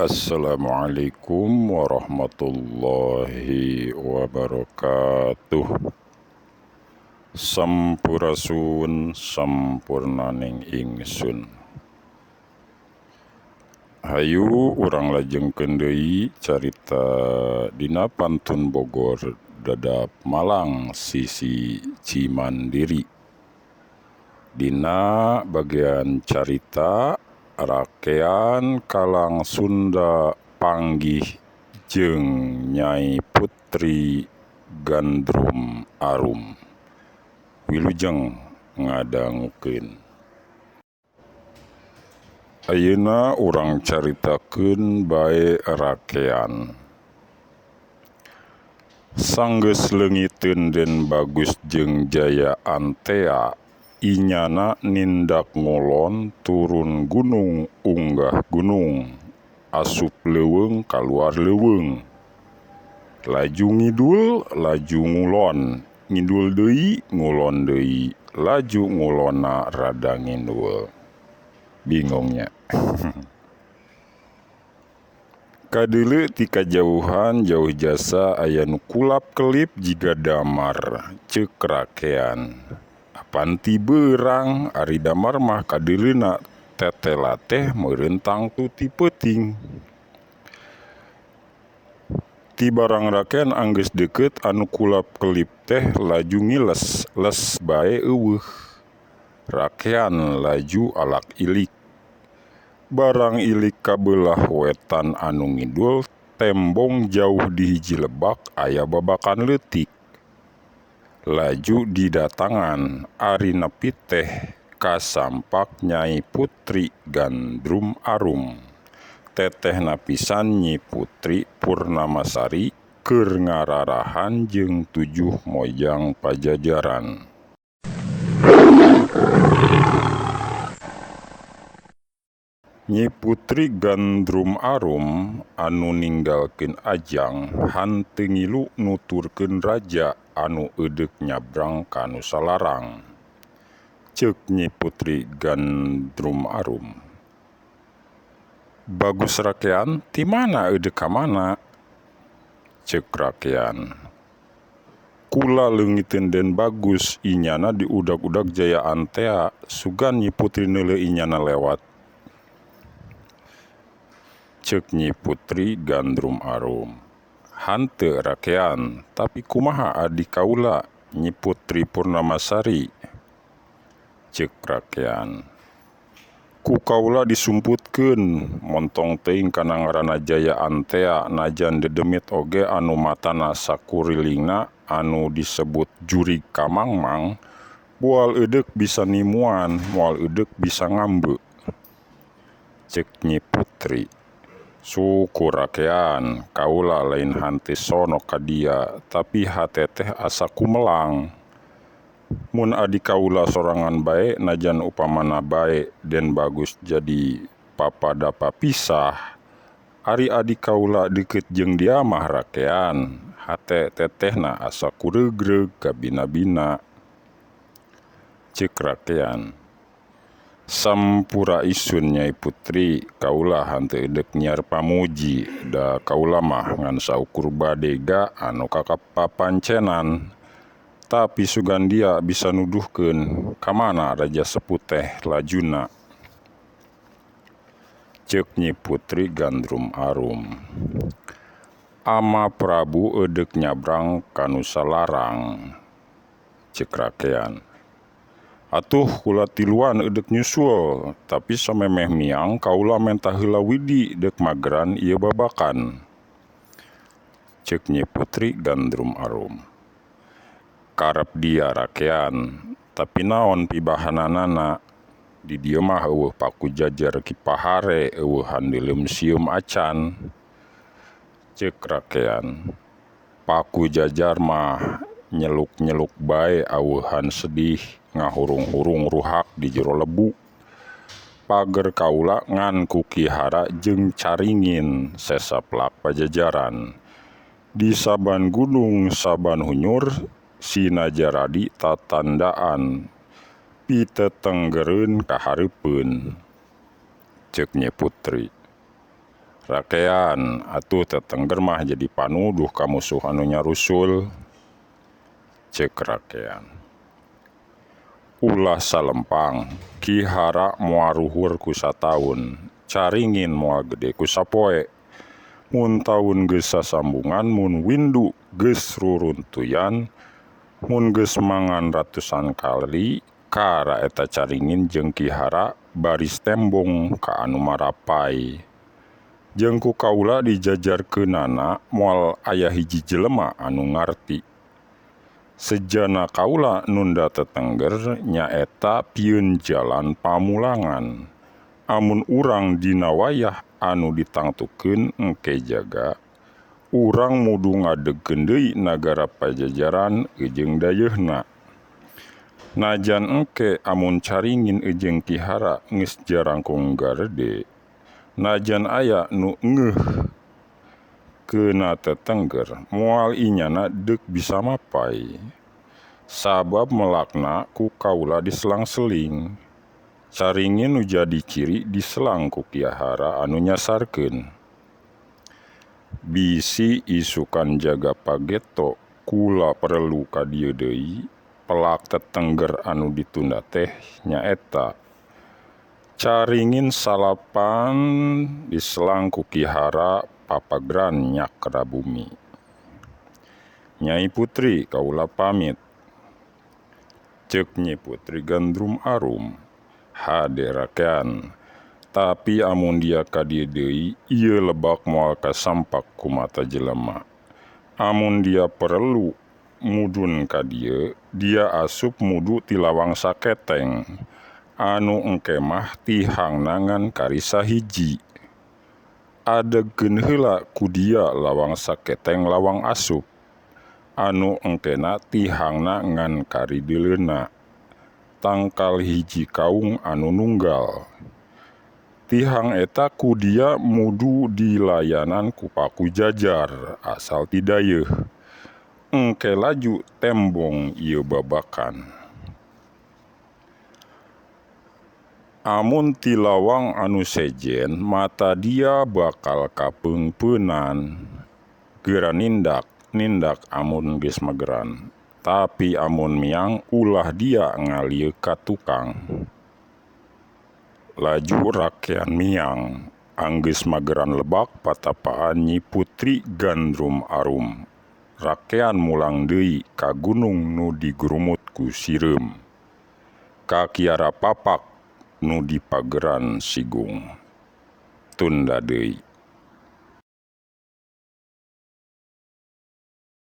Assalamualaikum warahmatullahi wabarakatuh. Sampurasun sampurnaning ingsun. Hayu urang lajengkeun deui carita dina Pantun Bogor Dadap Malang sisi Cimandiri. Dina bagian carita rakean Kalang Sunda panggih jeung Nyai Putri Gandrum Arum. Wilujeng ngadangukeun. Ayeuna urang caritakeun bae rakean. Sanggeus leungiteun Den Bagus jeung Jaya Antea, inyana nindak ngulon turun gunung unggah gunung, asup leuweung kaluar leuweung. Laju ngidul, laju ngulon, ngidul deui, ngulon deui, laju ngulonna rada ngindul. Bingungnya. Kadeuleu ti kajauhan jauh jasa aya nu kulap kelip jiga damar, ceuk rakean. Apanti beurang ari damar mah kadeuleuna tetela teh meureun tangtu ti peuting. Ti barang rakean anggeus deukeut anu kulap kelip teh laju ngiles, les bae euweuh. Rakean laju alak ilik. Barang ilik kabelah wetan anu ngidul, tembong jauh di hiji lebak aya babakan leutik. Laju didatangan ari nepi teh kasampak Nyai Putri Gandrum Arum. Tetehna pisan Nyi Putri Purnamasari keur ngararahan jeung 7 mojang pajajaran. Nyi Putri Gandrum Arum anu ninggalkeun ajang hanteu ngilu nuturkeun raja anu eudeuk nyabrang ka nu salarang. Ceuk Nyi Putri Gandrum Arum, "Bagus rakean, ti mana eudeuk ka mana?" Ceuk rakean, "Kula leungiteun Den Bagus, inyana di udag-udag Jaya Antea, sugan Nyi Putri neuleuh inyana lewat." Ceuk Nyi Putri Gandrum Arum, "Hanteu rakean, tapi kumaha adi kaula Nyi Putri Purnamasari?" Ceuk rakean, "Ku kaula disumputkeun montong teuing kana ngaranna Jaya Antea, najan dedemit oge anu matana sakurilingna anu disebut Jurig Kamangmang, moal eudeuk bisa nimuan, moal eudeuk bisa ngambeu." Ceuk Nyi Putri, "Syukur rakean, kaula lain henteu sono ka diea, tapi hate teh asa kumelang. Mun adi kaula sorangan bae, najan upamana bae Den Bagus jadi papada papisah, ari adi kaula deukeut jeung dia mah rakean, hate tetehna asa kuregreg kabina-bina." Ceuk rakean, "Sampura isun Nyai Putri, kaula henteu eudeuk nyiar pamuji, da kaula mah ngan saukur badega anu kakapapancenan. Tapi sugan dia bisa nuduhkeun kamana Raja Sepuh teh lajuna." Ceuk Nyi Putri Gandrum Arum, "Ama Prabu eudeuk nyabrang ka nu salarang." Ceuk rakean, "Atuh kula tiluan eudeuk nyusul, tapi samemeh miang kaula menta heula widi deuk mageran ieu babakan." Ceuk Nyi Putri Gandrum Arum, "Karep dia rakean, tapi naon pibahananana? Di dieu mah eueuh paku jajar Kipahare, eueuh handeuleum sieum acan." Ceuk rakean, "Paku jajar mah nyeluk-nyeluk bae aweuhan sedih, ngahurung-hurung ruhak di jero lebu. Pager kaula ngan ku Ki Hara jeung caringin sesaplak pajajaran. Di saban gunung saban hunyur, sinajaradi tatandaan, pitetenggeureun ka hareupeun." Ceuk Nyi Putri, Rakean atuh tetengger mah jadi panuduh ka musuh anu nyarusul, ceuk rakean. Ulah salempang, Ki Hara moal ruhur ku sataun, caringin moal gede ku sapoe. Mun taun geus sasambungan, mun windu geus ruruntuyan, mun geus mangan ratusan kali, kara eta caringin jeung Ki Hara baris tembong ka anu marapai. Jeung ku kaula dijajarkeunana moal aya hiji jelema anu ngarti. Sejana kaula nunda tetengger nyaeta pieun jalan pamulangan. Amun urang dina wayah anu ditangtukeun engke jaga, urang mudu ngadegkeun deui nagara Pajajaran ejeung dayeuna. Najan engke amun caringin jeung Ki Hara geus jarangkung garede, najan aya nu ngeuh keuna tetengger, moal inyana deuk bisa mapai. Sabab melakna ku kaula diselang-seling. Caringin nu jadi ciri diselang ku Ki Hara anu nyasarkeun. Bisi isukan jaga pageto kula perlu ka dieu deui, pelak tetengger anu ditunda teh nyaeta caringin salapan diselang ku Ki Hara papagran nyakra bumi. Nyai Putri kaula pamit. Ceuk Nyi Putri Gandrum Arum. Hade rakean. Tapi amun dia ka dieu deui, ieu lebak moal kasampak ku mata jelema. Amun dia perlu mudun ka dieu, dia asup mudu ti lawang saketeng. Anu engke mah tihangna ngan kari sahiji. Adegkeun heula ku dia lawang saketeng lawang asup. Anu engkena tihangna ngan kari deuleuna. Tangkal hiji kaung anu nunggal. Tihang eta ku dia mudu dilayanan ku paku jajar asal ti dayeuh. Engke laju tembong ieu babakan. Amun ti lawang anu sejen, mata dia bakal kapeungpeunan. Geura nindak amun geus mageran. Tapi amun miang ulah dia ngalieu ka tukang. Laju rakean miang, anggeus mageran lebak patapaan Nyi Putri Gandrum Arum. Rakean mulang deui ka gunung nu digurumut ku sireum. Ka kiara papak nu di pageran sigung. Tunda deui.